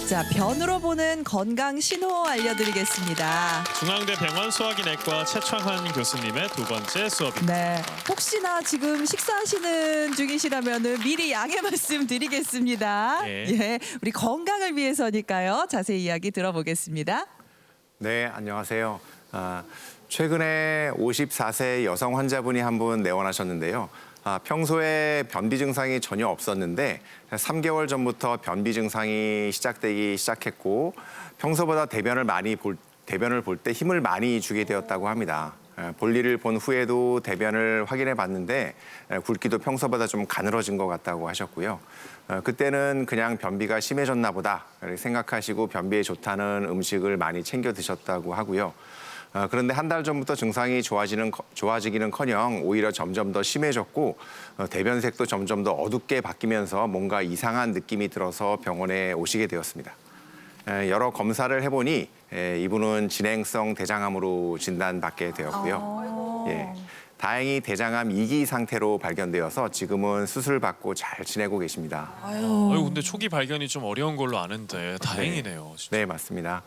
자, 변으로 보는 건강 신호 알려드리겠습니다. 중앙대 병원 소화기내과 최창환 교수님의 두 번째 수업입니다. 네, 혹시나 지금 식사하시는 중이시라면 미리 양해 말씀드리겠습니다. 예, 우리 건강을 위해서니까요. 자세히 이야기 들어보겠습니다. 네, 안녕하세요. 최근에 54세 여성 환자분이 한 분 내원하셨는데요. 평소에 변비 증상이 전혀 없었는데 3개월 전부터 변비 증상이 시작되기 시작했고 평소보다 대변을 볼 때 힘을 많이 주게 되었다고 합니다. 볼일을 본 후에도 대변을 확인해 봤는데 굵기도 평소보다 좀 가늘어진 것 같다고 하셨고요. 그때는 그냥 변비가 심해졌나 보다 생각하시고 변비에 좋다는 음식을 많이 챙겨 드셨다고 하고요. 그런데 한 달 전부터 증상이 좋아지기는커녕 오히려 점점 더 심해졌고 대변색도 점점 더 어둡게 바뀌면서 뭔가 이상한 느낌이 들어서 병원에 오시게 되었습니다. 여러 검사를 해보니 이분은 진행성 대장암으로 진단받게 되었고요. 다행히 대장암 2기 상태로 발견되어서 지금은 수술받고 잘 지내고 계십니다. 아유, 근데 초기 발견이 좀 어려운 걸로 아는데 다행이네요. 진짜. 네, 맞습니다.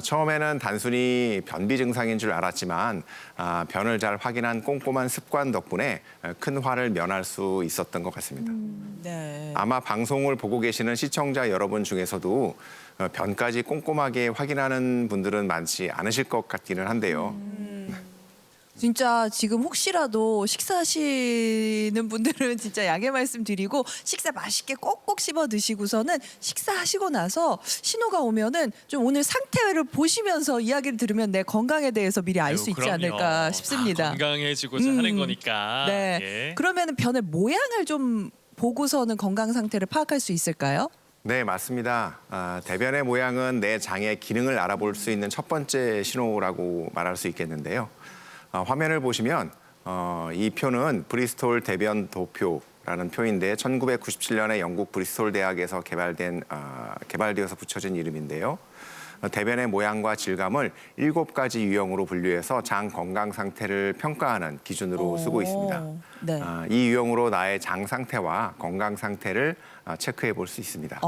처음에는 단순히 변비 증상인 줄 알았지만 변을 잘 확인한 꼼꼼한 습관 덕분에 큰 화를 면할 수 있었던 것 같습니다. 네. 아마 방송을 보고 계시는 시청자 여러분 중에서도 변까지 꼼꼼하게 확인하는 분들은 많지 않으실 것 같기는 한데요. 진짜 지금 혹시라도 식사하시는 분들은 진짜 양해 말씀드리고 식사 맛있게 꼭꼭 씹어 드시고서는 식사하시고 나서 신호가 오면은 좀 오늘 상태를 보시면서 이야기를 들으면 내 건강에 대해서 미리 알 수 있지 그럼요. 않을까 싶습니다. 건강해지고자 하는 거니까. 네. 예. 그러면은 변의 모양을 좀 보고서는 건강 상태를 파악할 수 있을까요? 네, 맞습니다. 대변의 모양은 내 장의 기능을 알아볼 수 있는 첫 번째 신호라고 말할 수 있겠는데요. 화면을 보시면 이 표는 브리스톨 대변 도표라는 표인데 1997년에 영국 브리스톨 대학에서 개발되어서 붙여진 이름인데요. 대변의 모양과 질감을 7가지 유형으로 분류해서 장 건강 상태를 평가하는 기준으로 쓰고 있습니다. 네. 이 유형으로 나의 장 상태와 건강 상태를 체크해 볼 수 있습니다.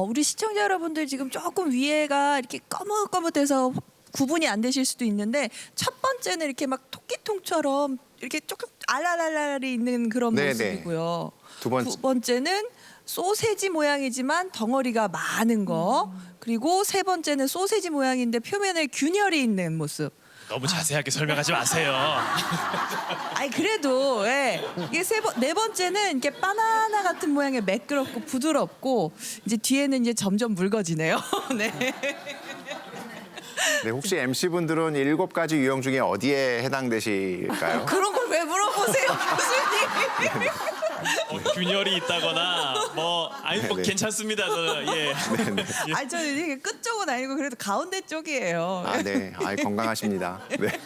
우리 시청자 여러분들 지금 조금 위에가 이렇게 거뭇거뭇해서 구분이 안 되실 수도 있는데 첫 번째는 이렇게 막 토끼통처럼 이렇게 조금 알알알알이 있는 그런 네네. 모습이고요. 두 번째는 소세지 모양이지만 덩어리가 많은 거. 그리고 세 번째는 소세지 모양인데 표면에 균열이 있는 모습. 너무 자세하게 설명하지 마세요. 아니 그래도 이게 네 번째는 이렇게 바나나 같은 모양의 매끄럽고 부드럽고 이제 뒤에는 이제 점점 묽어지네요. 네. 네, 혹시 MC분들은 7가지 유형 중에 어디에 해당되실까요? 그런 걸 왜 물어보세요, 교수님? 균열이 있다거나 뭐 네네. 괜찮습니다. 저는 예. 아니 저는 이게 끝 쪽은 아니고 그래도 가운데 쪽이에요. 네. 건강하십니다. 네.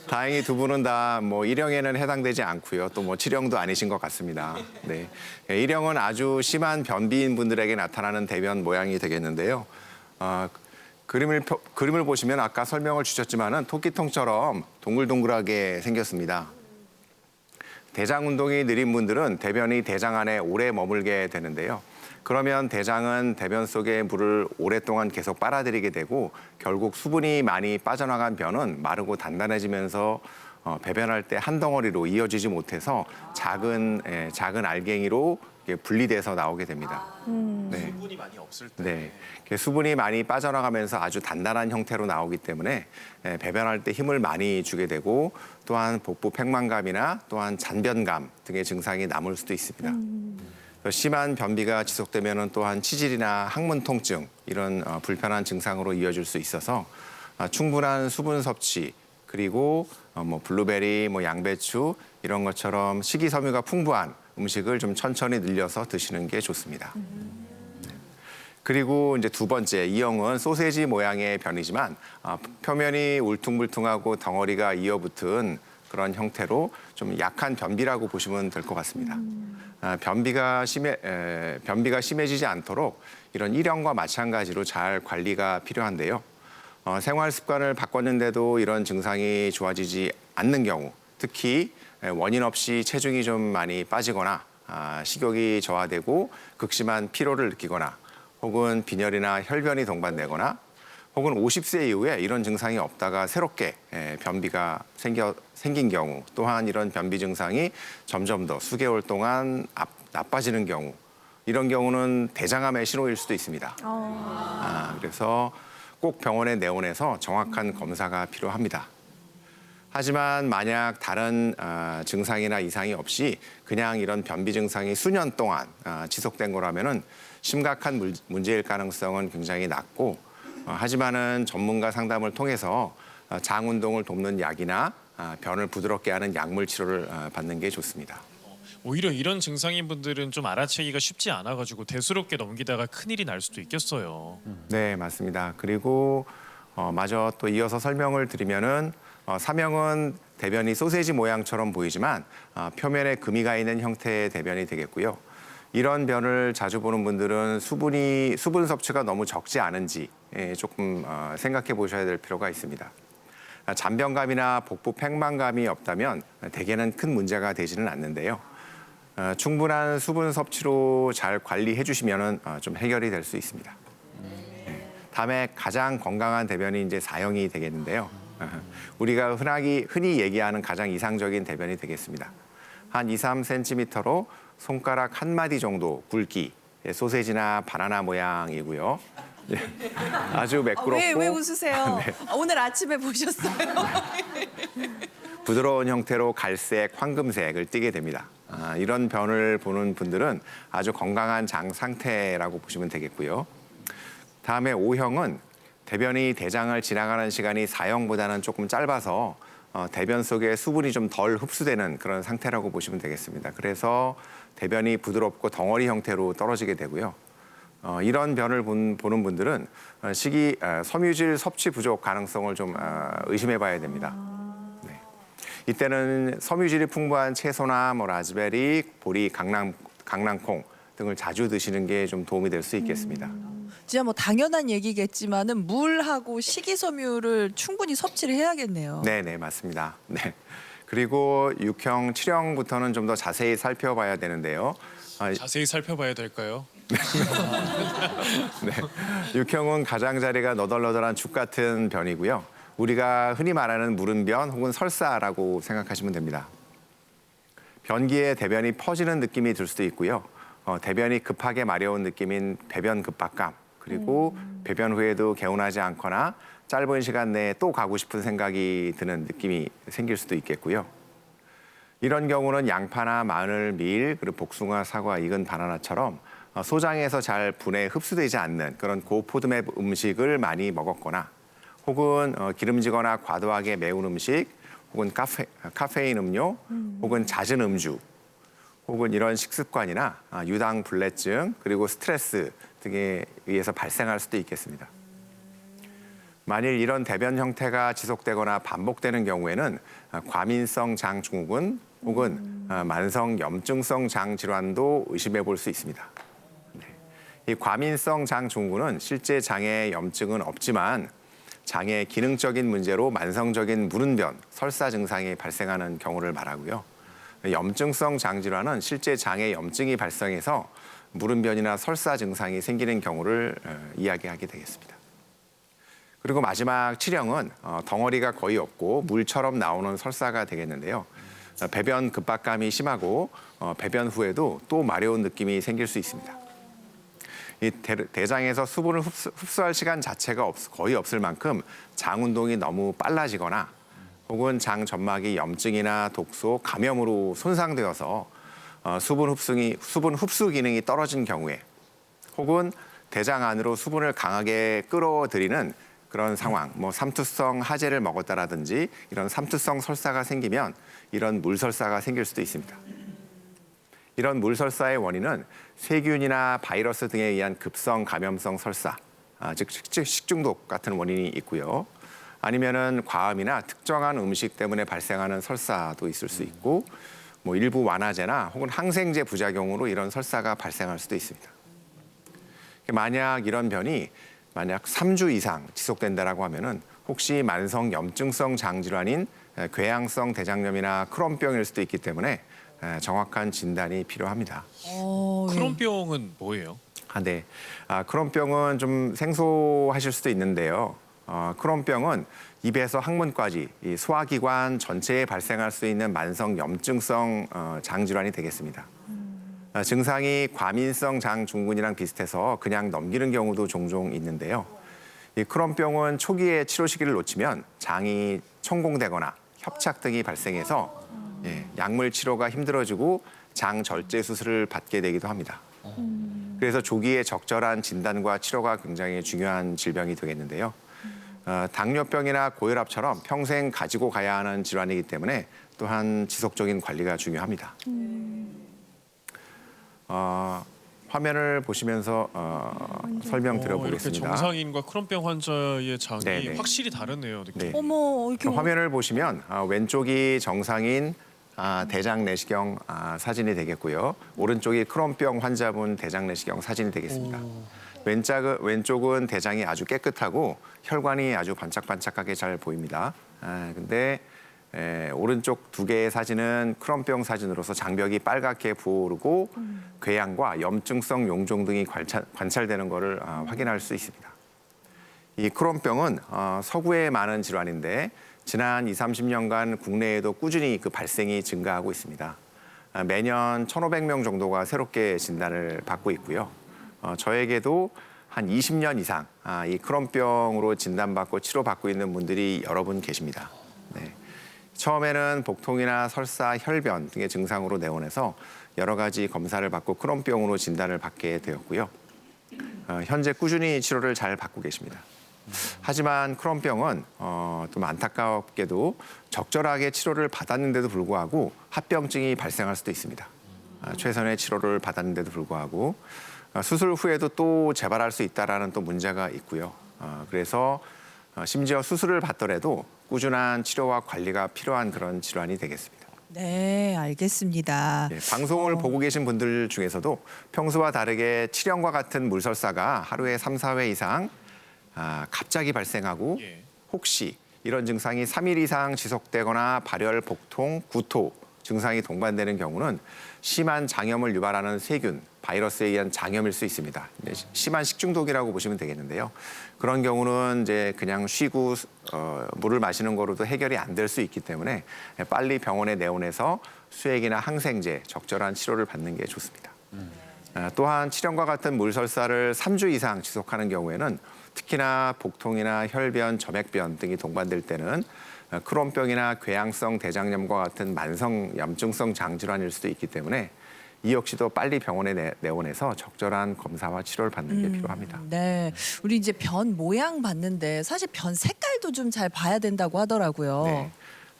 다행히 두 분은 다 뭐 1형에는 해당되지 않고요. 또 뭐 7형도 아니신 것 같습니다. 네. 1형은 아주 심한 변비인 분들에게 나타나는 대변 모양이 되겠는데요. 그림을 보시면 아까 설명을 주셨지만은 토끼통처럼 동글동글하게 생겼습니다. 대장 운동이 느린 분들은 대변이 대장 안에 오래 머물게 되는데요. 그러면 대장은 대변 속의 물을 오랫동안 계속 빨아들이게 되고 결국 수분이 많이 빠져나간 변은 마르고 단단해지면서 배변할 때 한 덩어리로 이어지지 못해서 작은 알갱이로 분리돼서 나오게 됩니다. 네. 수분이 많이 없을 때. 네, 수분이 많이 빠져나가면서 아주 단단한 형태로 나오기 때문에 배변할 때 힘을 많이 주게 되고 또한 복부 팽만감이나 또한 잔변감 등의 증상이 남을 수도 있습니다. 심한 변비가 지속되면 또한 치질이나 항문 통증 이런 불편한 증상으로 이어질 수 있어서 충분한 수분 섭취 그리고 뭐 블루베리, 뭐 양배추 이런 것처럼 식이섬유가 풍부한 음식을 좀 천천히 늘려서 드시는 게 좋습니다. 그리고 이제 두 번째, 이형은 소세지 모양의 변이지만 표면이 울퉁불퉁하고 덩어리가 이어붙은 그런 형태로 좀 약한 변비라고 보시면 될 것 같습니다. 변비가 심해지지 않도록 이런 1형과 마찬가지로 잘 관리가 필요한데요. 생활 습관을 바꿨는데도 이런 증상이 좋아지지 않는 경우, 특히 원인 없이 체중이 좀 많이 빠지거나 식욕이 저하되고 극심한 피로를 느끼거나 혹은 빈혈이나 혈변이 동반되거나 혹은 50세 이후에 이런 증상이 없다가 새롭게 변비가 생긴 경우, 또한 이런 변비 증상이 점점 더 수개월 동안 나빠지는 경우, 이런 경우는 대장암의 신호일 수도 있습니다. 그래서 꼭 병원에 내원해서 정확한 검사가 필요합니다. 하지만 만약 다른 증상이나 이상이 없이 그냥 이런 변비 증상이 수년 동안 지속된 거라면은 심각한 문제일 가능성은 굉장히 낮고, 하지만은 전문가 상담을 통해서 장 운동을 돕는 약이나 변을 부드럽게 하는 약물 치료를 받는 게 좋습니다. 오히려 이런 증상인 분들은 좀 알아채기가 쉽지 않아가지고 대수롭게 넘기다가 큰일이 날 수도 있겠어요. 네, 맞습니다. 그리고 마저 또 이어서 설명을 드리면은 사명은 대변이 소세지 모양처럼 보이지만 표면에 금이 가 있는 형태의 대변이 되겠고요. 이런 변을 자주 보는 분들은 수분 섭취가 너무 적지 않은지 조금 생각해 보셔야 될 필요가 있습니다. 잔변감이나 복부 팽만감이 없다면 대개는 큰 문제가 되지는 않는데요. 충분한 수분 섭취로 잘 관리해 주시면은 좀 해결이 될 수 있습니다. 다음에 가장 건강한 대변이 이제 사형이 되겠는데요. 우리가 흔히 얘기하는 가장 이상적인 대변이 되겠습니다. 한 2, 3cm로 손가락 한 마디 정도 굵기, 소세지나 바나나 모양이고요. 아주 매끄럽고 왜 웃으세요? 네. 오늘 아침에 보셨어요? 부드러운 형태로 갈색, 황금색을 띠게 됩니다. 이런 변을 보는 분들은 아주 건강한 장 상태라고 보시면 되겠고요. 다음에 O형은 대변이 대장을 지나가는 시간이 4형보다는 조금 짧아서 대변 속에 수분이 좀 덜 흡수되는 그런 상태라고 보시면 되겠습니다. 그래서 대변이 부드럽고 덩어리 형태로 떨어지게 되고요. 이런 변을 보는 분들은 섬유질 섭취 부족 가능성을 좀 의심해 봐야 됩니다. 네. 이때는 섬유질이 풍부한 채소나 라즈베리, 보리, 강낭콩 등을 자주 드시는 게 좀 도움이 될 수 있겠습니다. 진짜 뭐 당연한 얘기겠지만은 물하고 식이섬유를 충분히 섭취를 해야겠네요. 네, 맞습니다. 네. 그리고 6형, 7형부터는 좀 더 자세히 살펴봐야 되는데요. 자세히 살펴봐야 될까요? 네. 6형은 가장자리가 너덜너덜한 죽 같은 변이고요. 우리가 흔히 말하는 무름변 혹은 설사라고 생각하시면 됩니다. 변기에 대변이 퍼지는 느낌이 들 수도 있고요. 대변이 급하게 마려운 느낌인 배변 급박감, 그리고 배변 후에도 개운하지 않거나 짧은 시간 내에 또 가고 싶은 생각이 드는 느낌이 생길 수도 있겠고요. 이런 경우는 양파나 마늘, 밀, 그리고 복숭아, 사과, 익은 바나나처럼 소장에서 잘 분해 흡수되지 않는 그런 고포도매 음식을 많이 먹었거나, 혹은 기름지거나 과도하게 매운 음식, 혹은 카페인 음료, 혹은 잦은 음주, 혹은 이런 식습관이나 유당 불내증, 그리고 스트레스 등에 의해서 발생할 수도 있겠습니다. 만일 이런 대변 형태가 지속되거나 반복되는 경우에는 과민성 장 증후군 혹은 만성 염증성 장 질환도 의심해 볼 수 있습니다. 네. 이 과민성 장 증후군은 실제 장에 염증은 없지만 장의 기능적인 문제로 만성적인 무른변, 설사 증상이 발생하는 경우를 말하고요. 염증성 장 질환은 실제 장에 염증이 발생해서 무른변이나 설사 증상이 생기는 경우를 이야기하게 되겠습니다. 그리고 마지막 7형은 덩어리가 거의 없고 물처럼 나오는 설사가 되겠는데요. 배변 급박감이 심하고 배변 후에도 또 마려운 느낌이 생길 수 있습니다. 이 대장에서 수분을 흡수할 시간 자체가 거의 없을 만큼 장 운동이 너무 빨라지거나, 혹은 장 점막이 염증이나 독소, 감염으로 손상되어서 수분 흡수 기능이 떨어진 경우에, 혹은 대장 안으로 수분을 강하게 끌어들이는 그런 상황, 삼투성 하재를 먹었다라든지 이런 삼투성 설사가 생기면 이런 물설사가 생길 수도 있습니다. 이런 물설사의 원인은 세균이나 바이러스 등에 의한 급성 감염성 설사, 즉 식중독 같은 원인이 있고요. 아니면은 과음이나 특정한 음식 때문에 발생하는 설사도 있을 수 있고, 일부 완화제나 혹은 항생제 부작용으로 이런 설사가 발생할 수도 있습니다. 만약 이런 변이 3주 이상 지속된다라고 하면은 혹시 만성 염증성 장 질환인 궤양성 대장염이나 크론병일 수도 있기 때문에 정확한 진단이 필요합니다. 예. 크론병은 뭐예요? 네. 크론병은 좀 생소하실 수도 있는데요. 크론병은 입에서 항문까지 이 소화기관 전체에 발생할 수 있는 만성 염증성 장질환이 되겠습니다. 증상이 과민성 장증후군이랑 비슷해서 그냥 넘기는 경우도 종종 있는데요. 이 크론병은 초기에 치료 시기를 놓치면 장이 천공되거나 협착 등이 발생해서 약물 치료가 힘들어지고 장 절제 수술을 받게 되기도 합니다. 그래서 조기에 적절한 진단과 치료가 굉장히 중요한 질병이 되겠는데요. 당뇨병이나 고혈압처럼 평생 가지고 가야 하는 질환이기 때문에 또한 지속적인 관리가 중요합니다. 화면을 보시면서 설명드려 이렇게 보겠습니다. 정상인과 크론병 환자의 장이 네네. 확실히 다르네요. 느낌. 네. 어머 이렇게 화면을 보시면 왼쪽이 정상인 대장 내시경 사진이 되겠고요. 오른쪽이 크론병 환자분 대장 내시경 사진이 되겠습니다. 왼쪽은 대장이 아주 깨끗하고 혈관이 아주 반짝반짝하게 잘 보입니다. 근데 오른쪽 두 개의 사진은 크론병 사진으로서 장벽이 빨갛게 부어오르고 궤양과 염증성 용종 등이 관찰되는 것을 확인할 수 있습니다. 이 크론병은 서구에 많은 질환인데 지난 30년간 국내에도 꾸준히 그 발생이 증가하고 있습니다. 매년 1,500명 정도가 새롭게 진단을 받고 있고요. 저에게도 한 20년 이상 이 크론병으로 진단받고 치료받고 있는 분들이 여러 분 계십니다. 네. 처음에는 복통이나 설사, 혈변 등의 증상으로 내원해서 여러 가지 검사를 받고 크론병으로 진단을 받게 되었고요. 현재 꾸준히 치료를 잘 받고 계십니다. 하지만 크론병은 좀 안타깝게도 적절하게 치료를 받았는데도 불구하고 합병증이 발생할 수도 있습니다. 최선의 치료를 받았는데도 불구하고 수술 후에도 또 재발할 수 있다는 또 문제가 있고요. 그래서 심지어 수술을 받더라도 꾸준한 치료와 관리가 필요한 그런 질환이 되겠습니다. 네, 알겠습니다. 방송을 보고 계신 분들 중에서도 평소와 다르게 칠형과 같은 물설사가 하루에 3, 4회 이상 갑자기 발생하고 혹시 이런 증상이 3일 이상 지속되거나 발열, 복통, 구토 증상이 동반되는 경우는 심한 장염을 유발하는 세균, 바이러스에 의한 장염일 수 있습니다. 심한 식중독이라고 보시면 되겠는데요. 그런 경우는 이제 그냥 쉬고 물을 마시는 거로도 해결이 안 될 수 있기 때문에 빨리 병원에 내원해서 수액이나 항생제, 적절한 치료를 받는 게 좋습니다. 또한 칠형과 같은 물설사를 3주 이상 지속하는 경우에는 특히나 복통이나 혈변, 점액변 등이 동반될 때는 크론병이나 궤양성 대장염과 같은 만성 염증성 장질환일 수도 있기 때문에 이 역시도 빨리 병원에 내원해서 적절한 검사와 치료를 받는 게 필요합니다. 네, 우리 이제 변 모양 봤는데 사실 변 색깔도 좀 잘 봐야 된다고 하더라고요.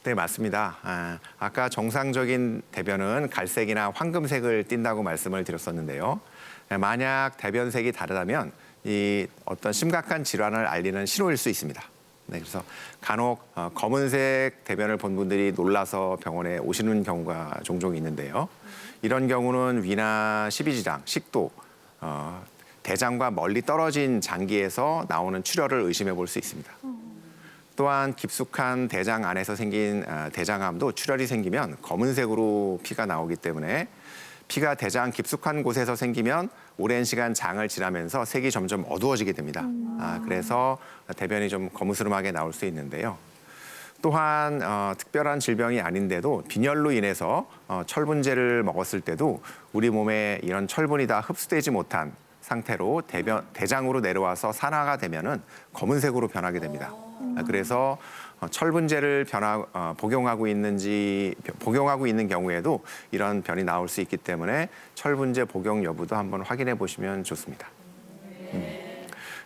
네, 맞습니다. 아까 정상적인 대변은 갈색이나 황금색을 띈다고 말씀을 드렸었는데요. 만약 대변색이 다르다면 이 어떤 심각한 질환을 알리는 신호일 수 있습니다. 네, 그래서 간혹 검은색 대변을 본 분들이 놀라서 병원에 오시는 경우가 종종 있는데요. 이런 경우는 위나 십이지장, 식도, 대장과 멀리 떨어진 장기에서 나오는 출혈을 의심해 볼 수 있습니다. 또한 깊숙한 대장 안에서 생긴 대장암도 출혈이 생기면 검은색으로 피가 나오기 때문에 피가 대장 깊숙한 곳에서 생기면 오랜 시간 장을 지나면서 색이 점점 어두워지게 됩니다. 그래서 대변이 좀 거무스름하게 나올 수 있는데요. 또한 특별한 질병이 아닌데도 빈혈로 인해서 철분제를 먹었을 때도 우리 몸에 이런 철분이 다 흡수되지 못한 상태로 대장으로 내려와서 산화가 되면은 검은색으로 변하게 됩니다. 그래서 철분제를 복용하고 있는 경우에도 이런 변이 나올 수 있기 때문에 철분제 복용 여부도 한번 확인해 보시면 좋습니다.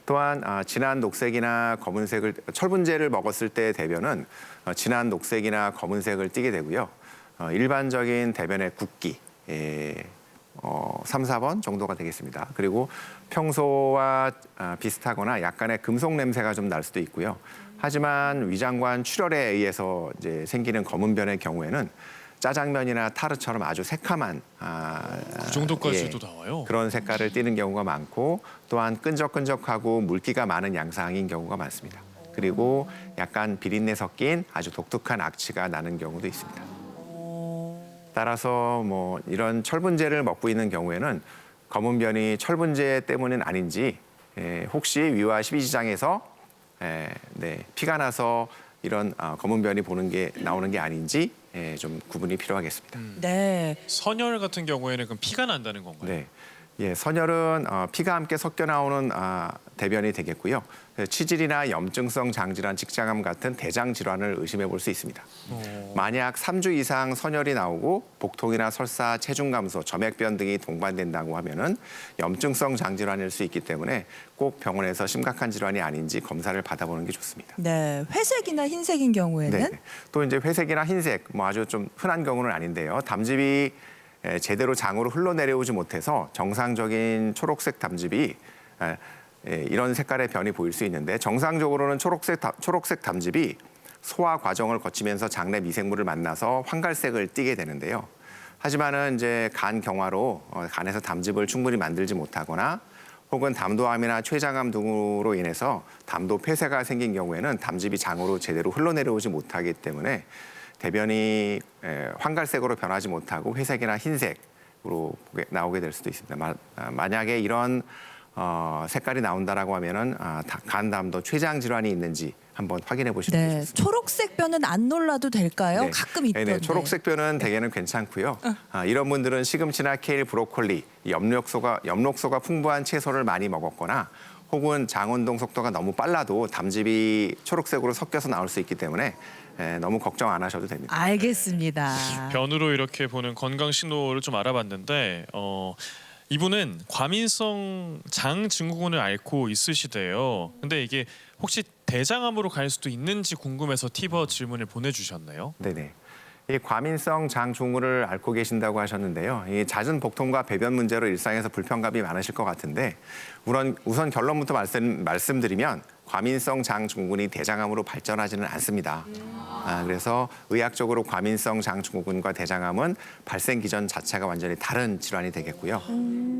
또한 진한 녹색이나 검은색을 철분제를 먹었을 때 대변은 진한 녹색이나 검은색을 띠게 되고요. 일반적인 대변의 굵기 3, 4번 정도가 되겠습니다. 그리고 평소와 비슷하거나 약간의 금속 냄새가 좀 날 수도 있고요. 하지만 위장관 출혈에 의해서 이제 생기는 검은 변의 경우에는 짜장면이나 타르처럼 아주 새카만 그 정도까지도 나와요. 그런 색깔을 띠는 경우가 많고 또한 끈적끈적하고 물기가 많은 양상인 경우가 많습니다. 그리고 약간 비린내 섞인 아주 독특한 악취가 나는 경우도 있습니다. 따라서 뭐 이런 철분제를 먹고 있는 경우에는 검은 변이 철분제 때문은 아닌지 혹시 위와 십이지장에서 피가 나서 이런 검은 변이 나오는 게 아닌지 좀 구분이 필요하겠습니다. 네. 선열 같은 경우에는 그럼 피가 난다는 건가요? 네. 예, 선열은 피가 함께 섞여 나오는 대변이 되겠고요. 치질이나 염증성 장질환, 직장암 같은 대장 질환을 의심해 볼 수 있습니다. 만약 3주 이상 선열이 나오고 복통이나 설사, 체중 감소, 점액변 등이 동반된다고 하면은 염증성 장질환일 수 있기 때문에 꼭 병원에서 심각한 질환이 아닌지 검사를 받아보는 게 좋습니다. 네. 회색이나 흰색인 경우에는 네. 또 이제 회색이나 흰색, 뭐 아주 좀 흔한 경우는 아닌데요. 담즙이 제대로 장으로 흘러내려오지 못해서 정상적인 초록색 담즙이 이런 색깔의 변이 보일 수 있는데 정상적으로는 초록색 담즙이 소화 과정을 거치면서 장내 미생물을 만나서 황갈색을 띠게 되는데요. 하지만은 이제 간 경화로 간에서 담즙을 충분히 만들지 못하거나 혹은 담도암이나 췌장암 등으로 인해서 담도 폐쇄가 생긴 경우에는 담즙이 장으로 제대로 흘러내려오지 못하기 때문에 대변이 황갈색으로 변하지 못하고 회색이나 흰색으로 나오게 될 수도 있습니다. 만약에 이런 색깔이 나온다라고 하면은 간 담도 췌장 질환이 있는지 한번 확인해 보시는 게 네. 좋습니다. 초록색 변은 안 놀라도 될까요? 네. 가끔 있던데. 네, 초록색 변은 대개는 괜찮고요. 이런 분들은 시금치나 케일, 브로콜리, 엽록소가 풍부한 채소를 많이 먹었거나 혹은 장 운동 속도가 너무 빨라도 담즙이 초록색으로 섞여서 나올 수 있기 때문에 너무 걱정 안 하셔도 됩니다. 알겠습니다. 변으로 이렇게 보는 건강 신호를 좀 알아봤는데 이분은 과민성 장 증후군을 앓고 있으시대요. 근데 이게 혹시 대장암으로 갈 수도 있는지 궁금해서 티버 질문을 보내주셨네요. 네네. 이 과민성 장 증후군을 앓고 계신다고 하셨는데요. 이 잦은 복통과 배변 문제로 일상에서 불편감이 많으실 것 같은데 우선 결론부터 말씀드리면 과민성 장 증후군이 대장암으로 발전하지는 않습니다. 그래서 의학적으로 과민성 장 증후군과 대장암은 발생 기전 자체가 완전히 다른 질환이 되겠고요.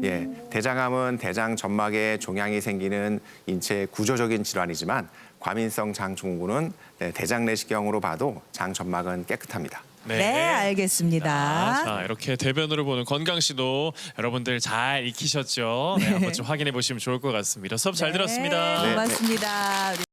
예, 대장암은 대장 점막에 종양이 생기는 인체 구조적인 질환이지만 과민성 장 증후군은 대장 내시경으로 봐도 장 점막은 깨끗합니다. 네, 알겠습니다. 자, 이렇게 대변으로 보는 건강 신호 여러분들 잘 익히셨죠? 네, 한번 좀 확인해 보시면 좋을 것 같습니다. 수업 잘 들었습니다. 네, 고맙습니다. 우리